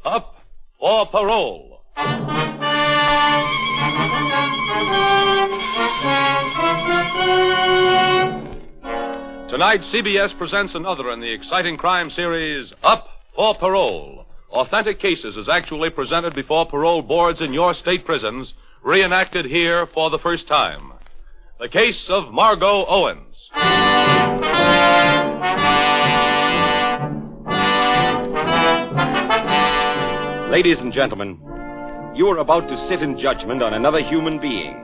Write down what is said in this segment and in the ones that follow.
Up for Parole. Tonight, CBS presents another in the exciting crime series, Up for Parole. Authentic cases as actually presented before parole boards in your state prisons, reenacted here for the first time. The case of Margo Owens. Ladies and gentlemen, you are about to sit in judgment on another human being,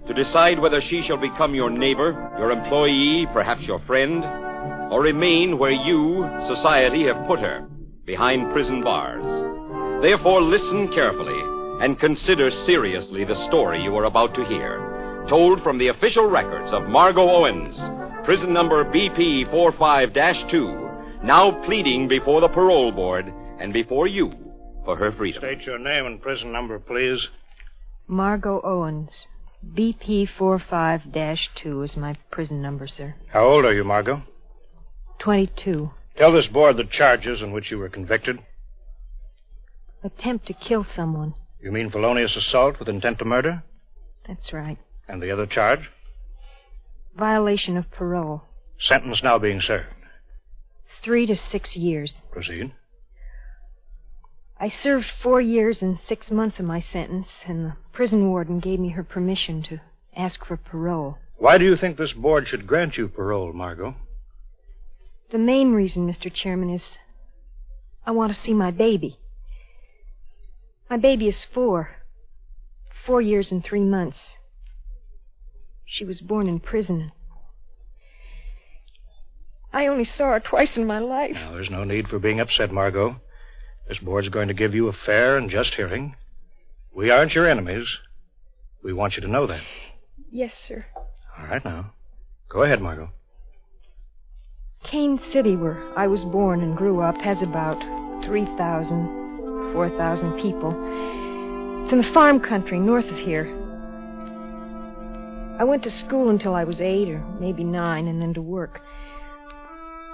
to decide whether she shall become your neighbor, your employee, perhaps your friend, or remain where you, society, have put her, behind prison bars. Therefore, listen carefully and consider seriously the story you are about to hear, told from the official records of Margo Owens, prison number BP 45-2, now pleading before the parole board and before you for her freedom. State your name and prison number, please. Margo Owens. BP 45-2 is my prison number, sir. How old are you, Margo? 22. Tell this board the charges in which you were convicted. Attempt to kill someone. You mean felonious assault with intent to murder? That's right. And the other charge? Violation of parole. Sentence now being served. 3 to 6 years. Proceed. I served 4 years and 6 months of my sentence, and the prison warden gave me her permission to ask for parole. Why do you think this board should grant you parole, Margo? The main reason, Mr. Chairman, is I want to see my baby. My baby is 4 years and 3 months. She was born in prison. I only saw her twice in my life. Now, there's no need for being upset, Margo. This board's going to give you a fair and just hearing. We aren't your enemies. We want you to know that. Yes, sir. All right, now. Go ahead, Margo. Kane City, where I was born and grew up, has about 3,000, 4,000 people. It's in the farm country north of here. I went to school until I was 8 or maybe 9, and then to work.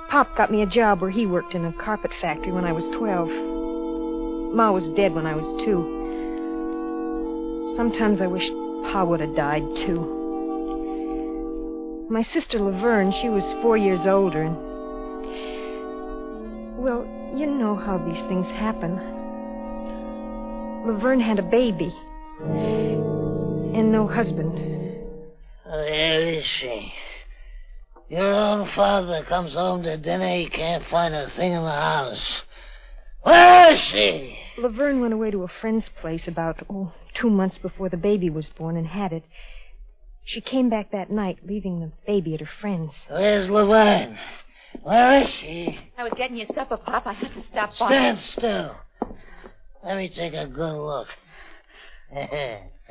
Pop got me a job where he worked in a carpet factory when I was 12. Ma was dead when I was 2. Sometimes I wish Pa would have died, too. My sister Laverne, she was 4 years older, and... well, you know how these things happen. Laverne had a baby. And no husband. Where is she? Your own father comes home to dinner, he can't find a thing in the house. Where is she? Laverne went away to a friend's place about, 2 months before the baby was born and had it. She came back that night, leaving the baby at her friend's. Where's Laverne? Where is she? I was getting you supper, Pop. I had to stop by. Stand still. Let me take a good look.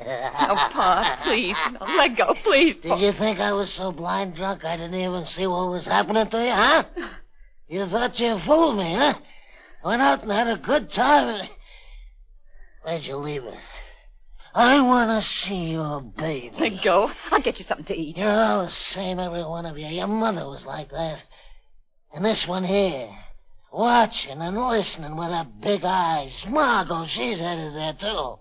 Oh, Pa, please. No, let go, please. Did you think I was so blind drunk I didn't even see what was happening to you, huh? You thought you fooled me, huh? Went out and had a good time. Where'd you leave her? I want to see your baby. Let go. I'll get you something to eat. You're all the same, every one of you. Your mother was like that. And this one here, watching and listening with her big eyes. Margo, she's headed there, too.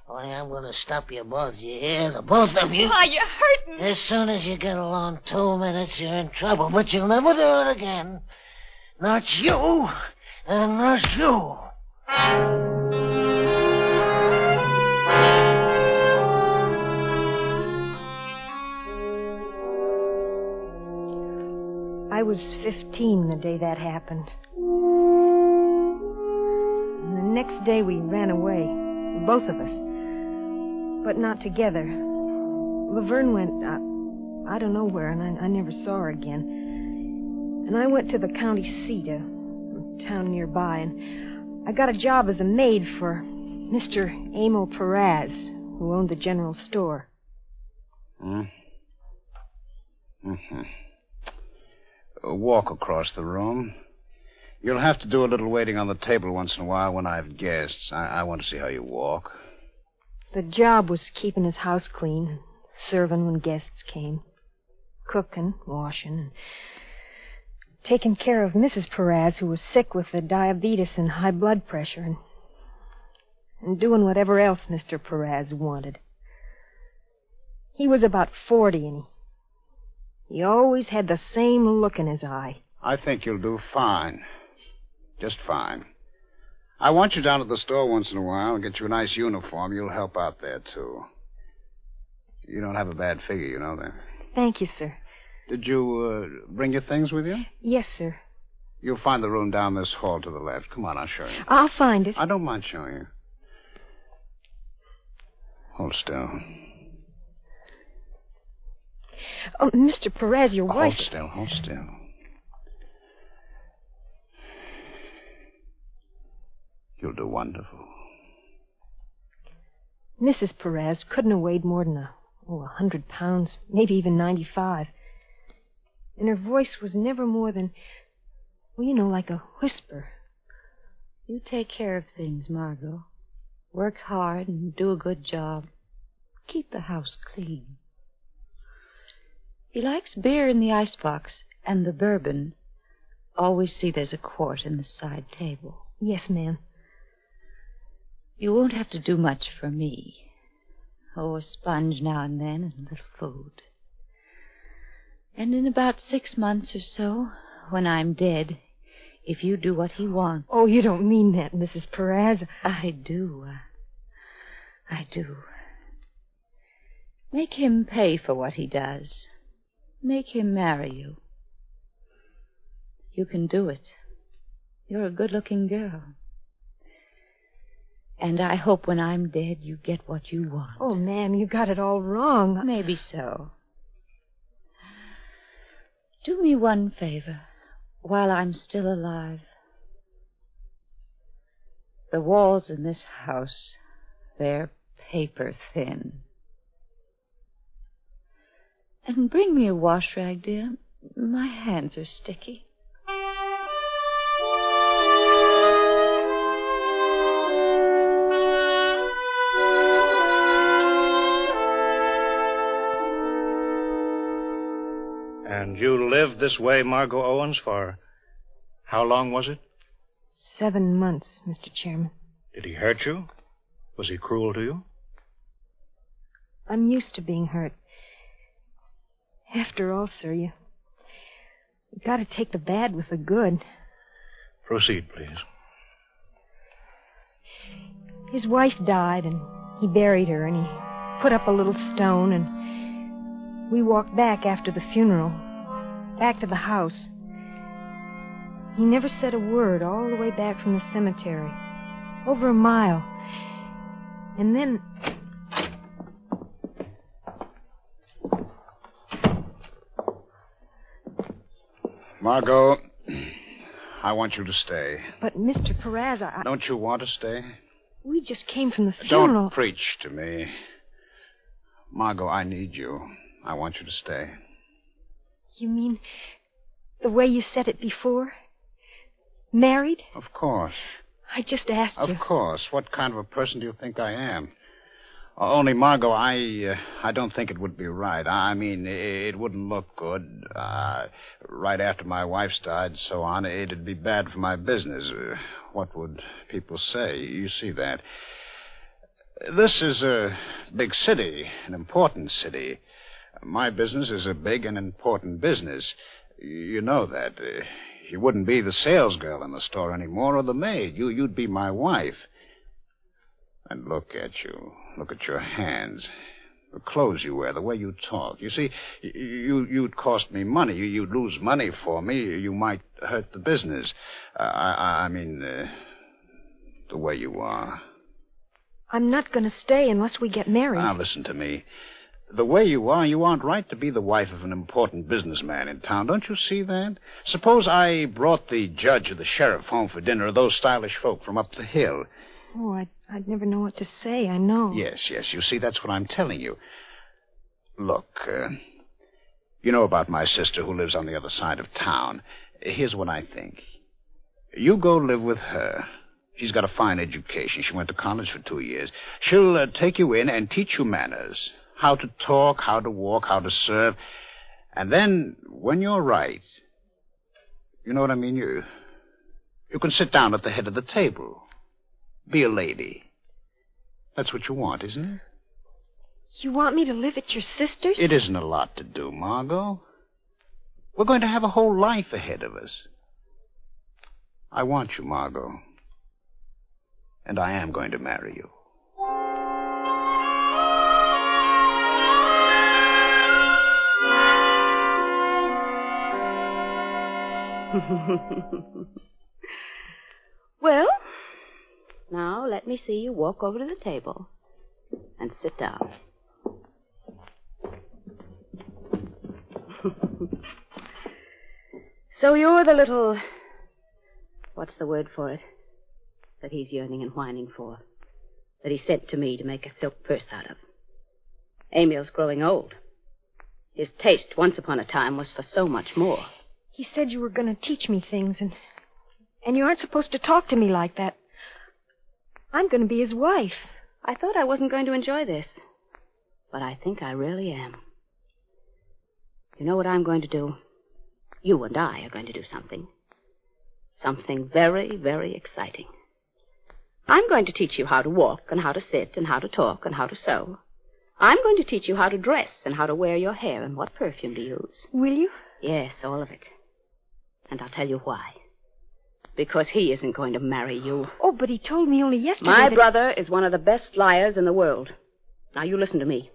Only I'm going to stop you both, you hear? The both of you. Pa, you're hurting. As soon as you get along 2 minutes, you're in trouble. But you'll never do it again. Not you, and not you. I was 15 the day that happened. And the next day we ran away, both of us. But not together. Laverne went, I don't know where, and I never saw her again. And I went to the county seat, a town nearby, and I got a job as a maid for Mr. Emil Perez, who owned the general store. Walk across the room. You'll have to do a little waiting on the table once in a while when I have guests. I want to see how you walk. The job was keeping his house clean, serving when guests came, cooking, washing, and taking care of Mrs. Perez, who was sick with the diabetes and high blood pressure, and and doing whatever else Mr. Perez wanted. He was about 40, and he always had the same look in his eye. I think you'll do fine. Just fine. I want you down at the store once in a while and get you a nice uniform. You'll help out there, too. You don't have a bad figure, you know that. Thank you, sir. Did you bring your things with you? Yes, sir. You'll find the room down this hall to the left. Come on, I'll show you. I'll find it. I don't mind showing you. Hold still. Oh, Mr. Perez, your wife... Hold still. You'll do wonderful. Mrs. Perez couldn't have weighed more than 100 pounds, maybe even 95. And her voice was never more than, like a whisper. You take care of things, Margo. Work hard and do a good job. Keep the house clean. He likes beer in the icebox and the bourbon. Always see there's a quart in the side table. Yes, ma'am. You won't have to do much for me. Oh, a sponge now and then and a little food. And in about 6 months or so, when I'm dead, if you do what he wants... Oh, you don't mean that, Mrs. Perez. I do. I do. Make him pay for what he does. Make him marry you. You can do it. You're a good-looking girl. And I hope when I'm dead you get what you want. Oh, ma'am, you got it all wrong. Maybe so. Do me one favor while I'm still alive. The walls in this house, they're paper thin. And bring me a wash rag, dear. My hands are sticky. And you lived this way, Margo Owens, for how long was it? 7 months, Mr. Chairman. Did he hurt you? Was he cruel to you? I'm used to being hurt. After all, sir, you got to take the bad with the good. Proceed, please. His wife died, and he buried her, and he put up a little stone, and we walked back after the funeral, back to the house. He never said a word all the way back from the cemetery, over a mile. And then... Margo, I want you to stay. But, Mr. Perez, Don't you want to stay? We just came from the funeral. Don't preach to me. Margo, I need you. I want you to stay. You mean the way you said it before? Married? Of course. I just asked you. Of course. What kind of a person do you think I am? Only, Margo, I don't think it would be right. I mean, it wouldn't look good. Right after my wife's died and so on, it'd be bad for my business. What would people say? You see that. This is a big city, an important city. My business is a big and important business. You know that. You wouldn't be the salesgirl in the store anymore or the maid. You'd be my wife. And look at you. Look at your hands. The clothes you wear, the way you talk. You see, you'd cost me money. You'd lose money for me. You might hurt the business. I mean, the way you are. I'm not going to stay unless we get married. Now, listen to me. The way you aren't right to be the wife of an important businessman in town. Don't you see that? Suppose I brought the judge or the sheriff home for dinner, or those stylish folk from up the hill. Oh, I'd never know what to say, I know. Yes, you see, that's what I'm telling you. Look, you know about my sister who lives on the other side of town. Here's what I think. You go live with her. She's got a fine education. She went to college for 2 years. She'll take you in and teach you manners. How to talk, how to walk, how to serve. And then, when you're right, you know what I mean? You can sit down at the head of the table. Be a lady. That's what you want, isn't it? You want me to live at your sister's? It isn't a lot to do, Margo. We're going to have a whole life ahead of us. I want you, Margo. And I am going to marry you. Well, now let me see you walk over to the table and sit down. So you're the little... What's the word for it? That he's yearning and whining for. That he sent to me to make a silk purse out of. Emil's growing old. His taste, once upon a time, was for so much more. He said you were going to teach me things, and you aren't supposed to talk to me like that. I'm going to be his wife. I thought I wasn't going to enjoy this. But I think I really am. You know what I'm going to do? You and I are going to do something. Something very, very exciting. I'm going to teach you how to walk and how to sit and how to talk and how to sew. I'm going to teach you how to dress and how to wear your hair and what perfume to use. Will you? Yes, all of it. And I'll tell you why. Because he isn't going to marry you. Oh, but he told me only yesterday My brother is one of the best liars in the world. Now, you listen to me.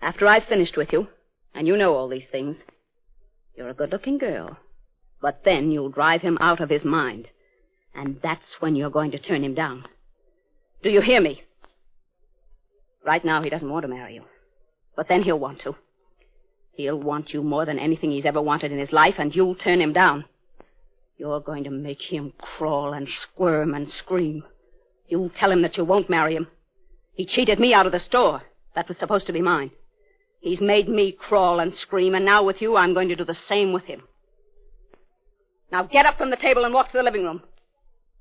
After I've finished with you, and you know all these things, you're a good-looking girl. But then you'll drive him out of his mind. And that's when you're going to turn him down. Do you hear me? Right now, he doesn't want to marry you. But then he'll want to. He'll want you more than anything he's ever wanted in his life, and you'll turn him down. You're going to make him crawl and squirm and scream. You'll tell him that you won't marry him. He cheated me out of the store. That was supposed to be mine. He's made me crawl and scream, and now with you, I'm going to do the same with him. Now get up from the table and walk to the living room.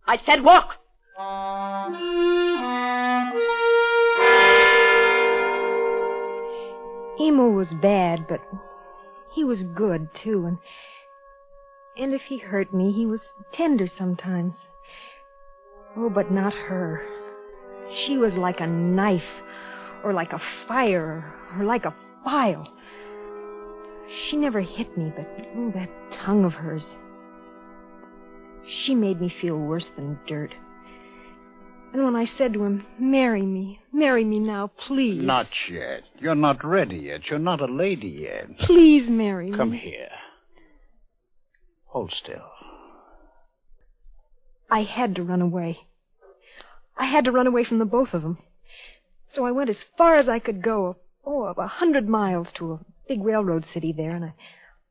I said walk! Emil was bad, but he was good, too, and if he hurt me, he was tender sometimes. Oh, but not her. She was like a knife, or like a fire, or like a file. She never hit me, but, oh, that tongue of hers. She made me feel worse than dirt. And when I said to him, marry me now, please. Not yet. You're not ready yet. You're not a lady yet. Please marry me. Come here. Hold still. I had to run away. I had to run away from the both of them. So I went as far as I could go, 100 miles to a big railroad city there, and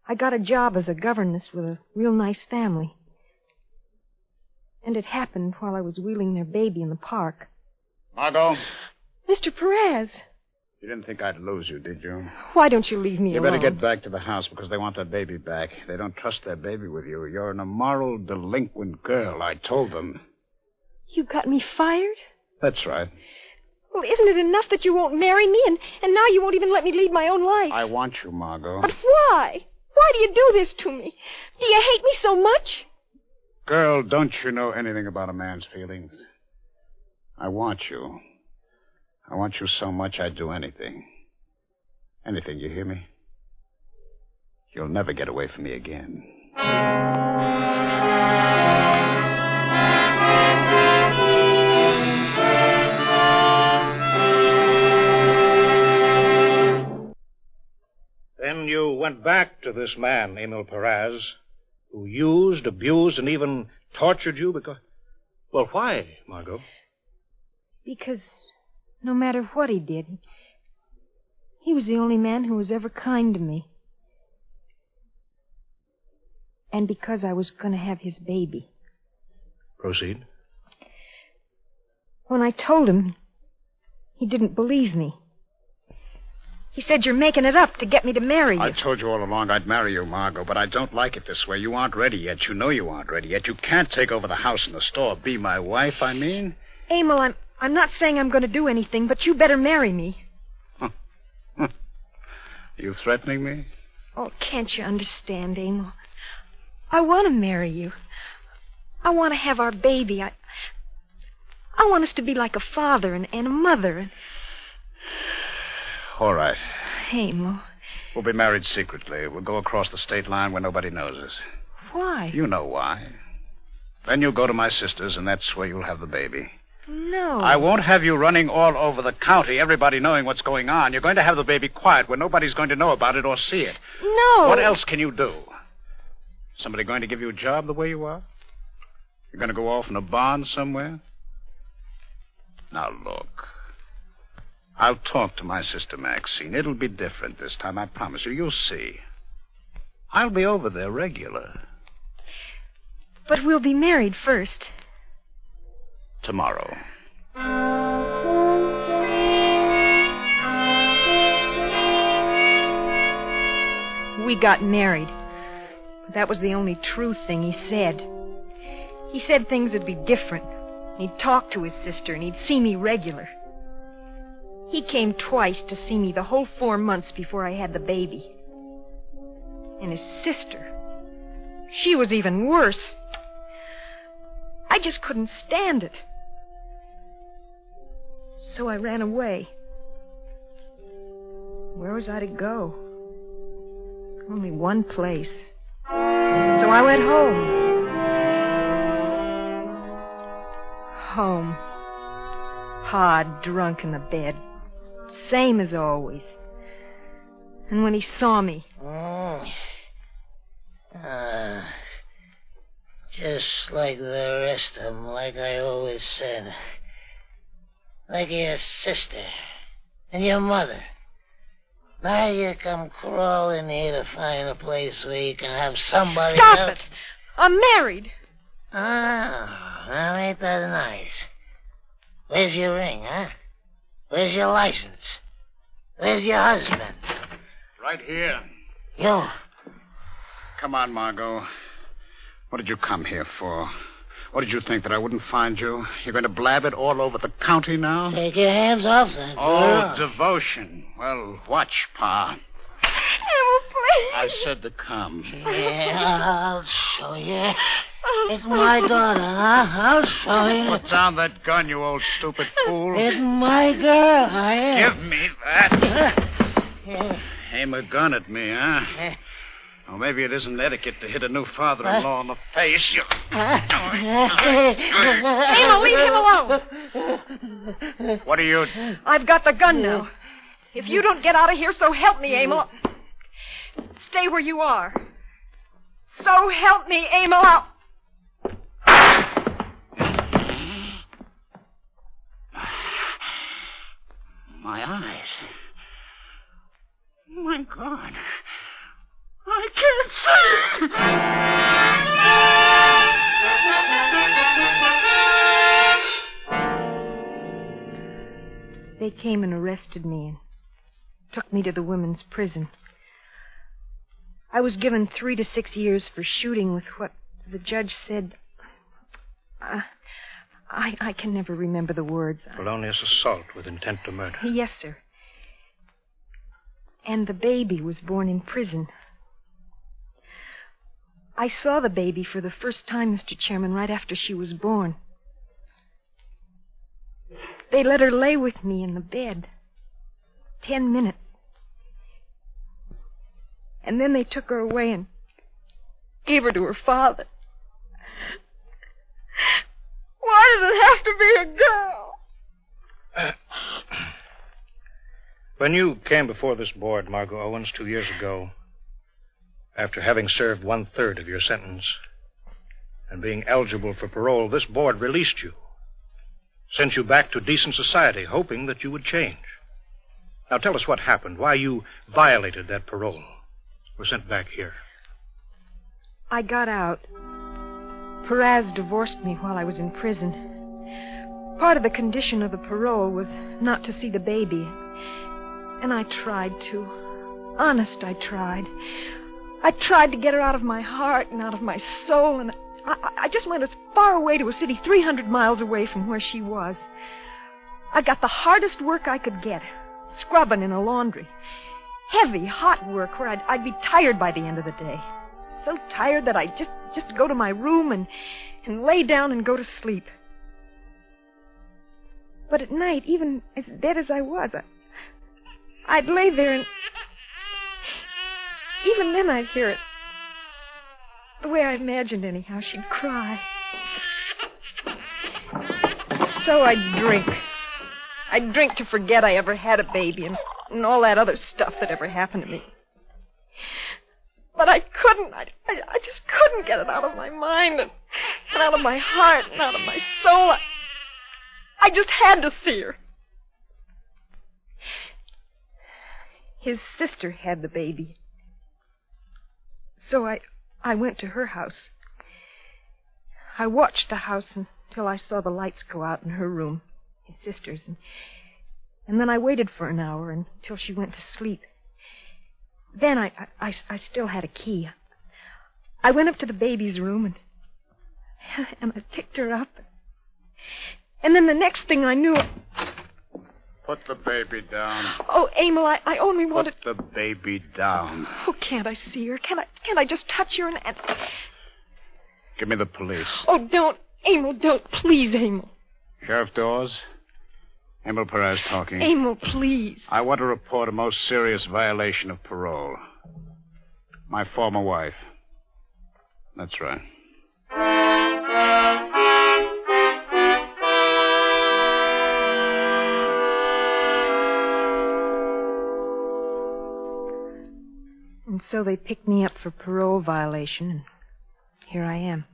I got a job as a governess with a real nice family. And it happened while I was wheeling their baby in the park. Margo? Mr. Perez. You didn't think I'd lose you, did you? Why don't you leave me You alone? better get back to the house because they want that baby back. They don't trust their baby with you. You're an immoral, delinquent girl. I told them. You got me fired? That's right. Well, isn't it enough that you won't marry me, and now you won't even let me lead my own life? I want you, Margo. But why? Why do you do this to me? Do you hate me so much? Girl, don't you know anything about a man's feelings? I want you. I want you so much I'd do anything. Anything, you hear me? You'll never get away from me again. Then you went back to this man, Emil Perez, who used, abused, and even tortured you because... Well, why, Margo? Because no matter what he did, he was the only man who was ever kind to me. And because I was going to have his baby. Proceed. When I told him, he didn't believe me. He said you're making it up to get me to marry you. I told you all along I'd marry you, Margo, but I don't like it this way. You aren't ready yet. You know you aren't ready yet. You can't take over the house and the store. Be my wife, I mean. Emil, I'm not saying I'm going to do anything, but you better marry me. You threatening me? Oh, can't you understand, Emil? I want to marry you. I want to have our baby. I want us to be like a father and a mother. All right. Emil. We'll be married secretly. We'll go across the state line where nobody knows us. Why? You know why. Then you'll go to my sister's, and that's where you'll have the baby. No. I won't have you running all over the county, everybody knowing what's going on. You're going to have the baby quiet where nobody's going to know about it or see it. No. What else can you do? Somebody going to give you a job the way you are? You're going to go off in a barn somewhere? Now, look. I'll talk to my sister Maxine. It'll be different this time, I promise you. You'll see. I'll be over there regular. But we'll be married first. Tomorrow. We got married. But that was the only true thing he said. He said things would be different. He'd talk to his sister, and he'd see me regular. He came twice to see me the whole 4 months before I had the baby. And his sister, she was even worse. I just couldn't stand it. So I ran away. Where was I to go? Only one place. So I went home. Home. Pa drunk in the bed. Same as always. And when he saw me... Just like the rest of them, like I always said. Like your sister and your mother. Now you come crawling here to find a place where you can have somebody Stop else. it! I'm married. Oh, now ain't that nice? Where's your ring, huh? Where's your license? Where's your husband? Right here. You. Come on, Margo. What did you come here for? What did you think, that I wouldn't find you? You're going to blab it all over the county now? Take your hands off that girl. Oh, devotion. Well, watch, Pa. Emil, please. I said to come. Yeah, I'll show you. It's my daughter, huh? I'll show you. Put down that gun, you old stupid fool. It's my girl. Give me that. Aim a gun at me, huh? Well, maybe it isn't etiquette to hit a new father-in-law in the face. Emil, leave him alone. What are you... I've got the gun now. If you don't get out of here, so help me, Emil. Stay where you are. So help me, Emil. My eyes. My God. I can't see. They came and arrested me and took me to the women's prison. I was given 3 to 6 years for shooting with what the judge said. I can never remember the words. Felonious assault with intent to murder. Yes, sir. And the baby was born in prison. I saw the baby for the first time, Mr. Chairman, right after she was born. They let her lay with me in the bed. 10 minutes. And then they took her away and gave her to her father. Why does it have to be a girl? When you came before this board, Margo Owens, 2 years ago, after having served 1/3 of your sentence and being eligible for parole, this board released you, sent you back to decent society, hoping that you would change. Now tell us what happened, why you violated that parole, were sent back here. I got out. Perez divorced me while I was in prison. Part of the condition of the parole was not to see the baby. And I tried to. Honest, I tried. I tried to get her out of my heart and out of my soul, and I just went as far away to a city 300 miles away from where she was. I got the hardest work I could get, scrubbing in a laundry. Heavy, hot work where I'd be tired by the end of the day. So tired that I'd just go to my room and lay down and go to sleep. But at night, even as dead as I was, I'd lay there and... Even then I'd hear it. The way I imagined, anyhow, she'd cry. So I'd drink. I'd drink to forget I ever had a baby and all that other stuff that ever happened to me. But I couldn't. I just couldn't get it out of my mind and out of my heart and out of my soul. I just had to see her. His sister had the baby. So I went to her house. I watched the house until I saw the lights go out in her room, his sister's, and then I waited for an hour until she went to sleep. Then I still had a key. I went up to the baby's room and I picked her up. And then the next thing I knew... Put the baby down. Oh, Emil, I only wanted... Put the baby down. Oh, can't I see her? Can't I just touch her and... Give me the police. Oh, don't. Emil, don't. Please, Emil. Sheriff Dawes. Emil Perez talking. Emil, please. I want to report a most serious violation of parole. My former wife. That's right. And so they picked me up for parole violation, and here I am.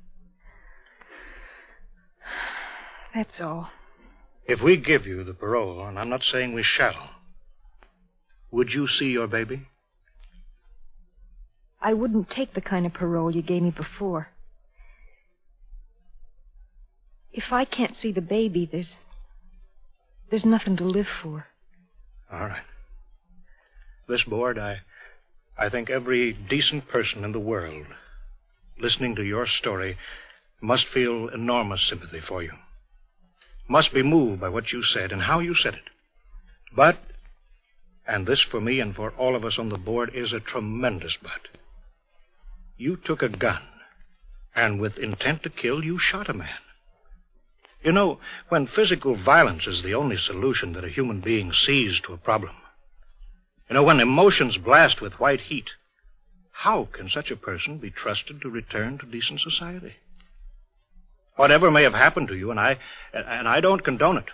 That's all. If we give you the parole, and I'm not saying we shall, would you see your baby? I wouldn't take the kind of parole you gave me before. If I can't see the baby, there's nothing to live for. All right. This board, I think every decent person in the world, listening to your story, must feel enormous sympathy for you. Must be moved by what you said and how you said it. But, and this for me and for all of us on the board is a tremendous but, you took a gun, and with intent to kill, you shot a man. You know, when physical violence is the only solution that a human being sees to a problem, you know, when emotions blast with white heat, how can such a person be trusted to return to decent society? Whatever may have happened to you, and I don't condone it,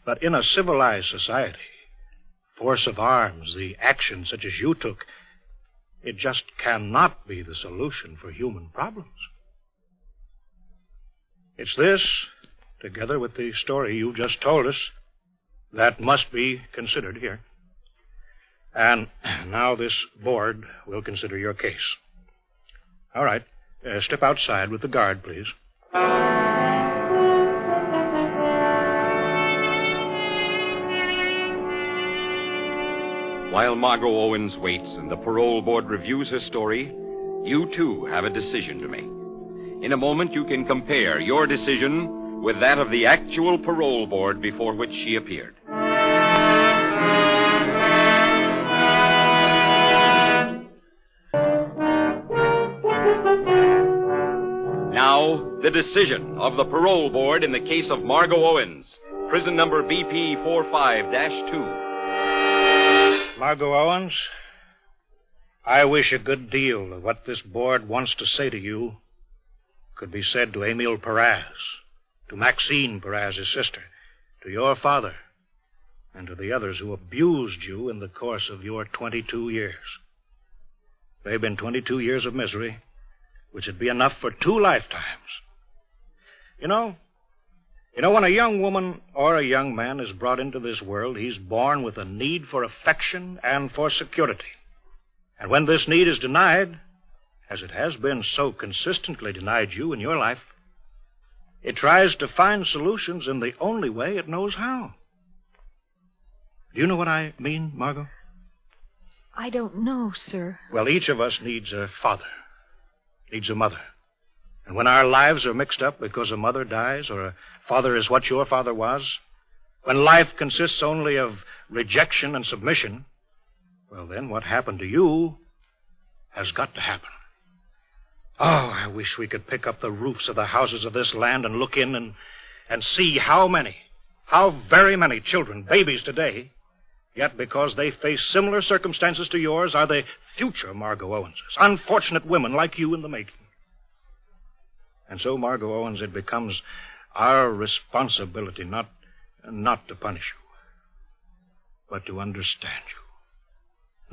but in a civilized society, force of arms, the action such as you took, it just cannot be the solution for human problems. It's this, together with the story you just told us, that must be considered here. And now this board will consider your case. All right. Step outside with the guard, please. While Margo Owens waits and the parole board reviews her story, you too have a decision to make. In a moment, you can compare your decision with that of the actual parole board before which she appeared. Now, the decision of the parole board in the case of Margo Owens, prison number BP 45-2. Margo Owens, I wish a good deal of what this board wants to say to you could be said to Emil Perez, to Maxine Perez's sister, to your father, and to the others who abused you in the course of your 22 years. They've been 22 years of misery, which would be enough for 2 lifetimes. You know, when a young woman or a young man is brought into this world, he's born with a need for affection and for security. And when this need is denied, as it has been so consistently denied you in your life, it tries to find solutions in the only way it knows how. Do you know what I mean, Margo? I don't know, sir. Well, each of us needs a father, needs a mother. And when our lives are mixed up because a mother dies or a father is what your father was, when life consists only of rejection and submission, well, then what happened to you has got to happen. Oh, I wish we could pick up the roofs of the houses of this land and look in and see how many how very many children, babies today, yet because they face similar circumstances to yours, are the future Margo Owenses, unfortunate women like you in the making. And so, Margo Owens, it becomes our responsibility not to punish you, but to understand you.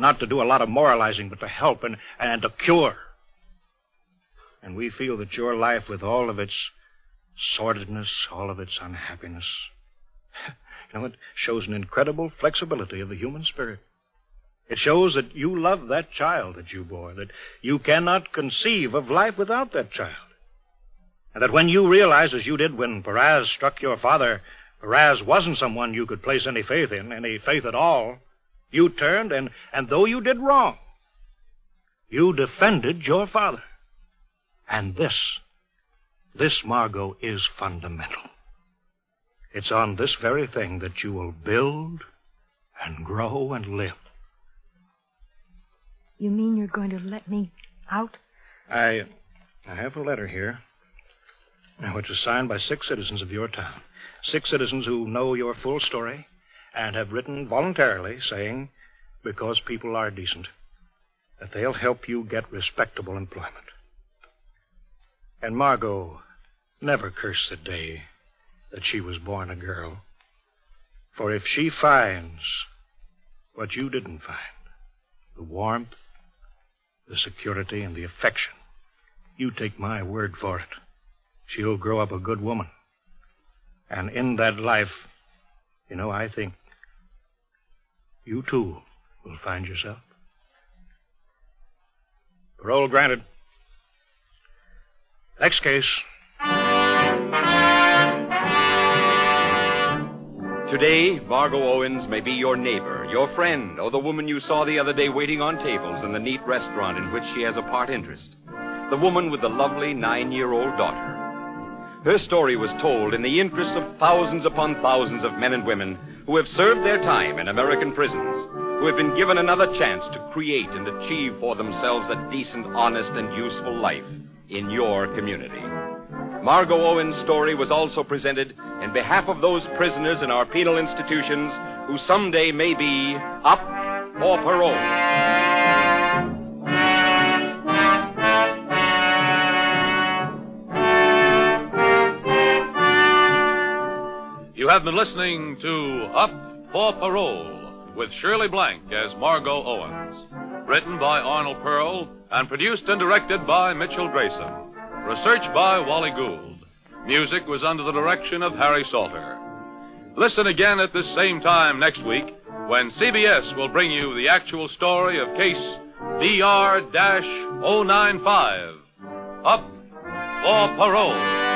Not to do a lot of moralizing, but to help and to cure. And we feel that your life, with all of its sordidness, all of its unhappiness, it shows an incredible flexibility of the human spirit. It shows that you love that child that you bore, that you cannot conceive of life without that child. And that when you realize, as you did when Perez struck your father, Perez wasn't someone you could place any faith in, any faith at all, you turned, and though you did wrong, you defended your father. And this, Margo, is fundamental. It's on this very thing that you will build and grow and live. You mean you're going to let me out? I have a letter here, which is signed by 6 citizens of your town. 6 citizens who know your full story and have written voluntarily saying, because people are decent, that they'll help you get respectable employment. And Margo never cursed the day that she was born a girl. For if she finds what you didn't find, the warmth, the security, and the affection, you take my word for it, she'll grow up a good woman. And in that life, I think you too will find yourself. Parole granted. Next case. Today, Margo Owens may be your neighbor, your friend, or the woman you saw the other day waiting on tables in the neat restaurant in which she has a part interest. The woman with the lovely 9-year-old daughter. Her story was told in the interests of thousands upon thousands of men and women who have served their time in American prisons, who have been given another chance to create and achieve for themselves a decent, honest, and useful life in your community. Margo Owens' story was also presented in behalf of those prisoners in our penal institutions who someday may be up for parole. You have been listening to Up for Parole with Shirley Blank as Margo Owens. Written by Arnold Pearl and produced and directed by Mitchell Grayson. Research by Wally Gould. Music was under the direction of Harry Salter. Listen again at this same time next week when CBS will bring you the actual story of case DR-095. Up for Parole.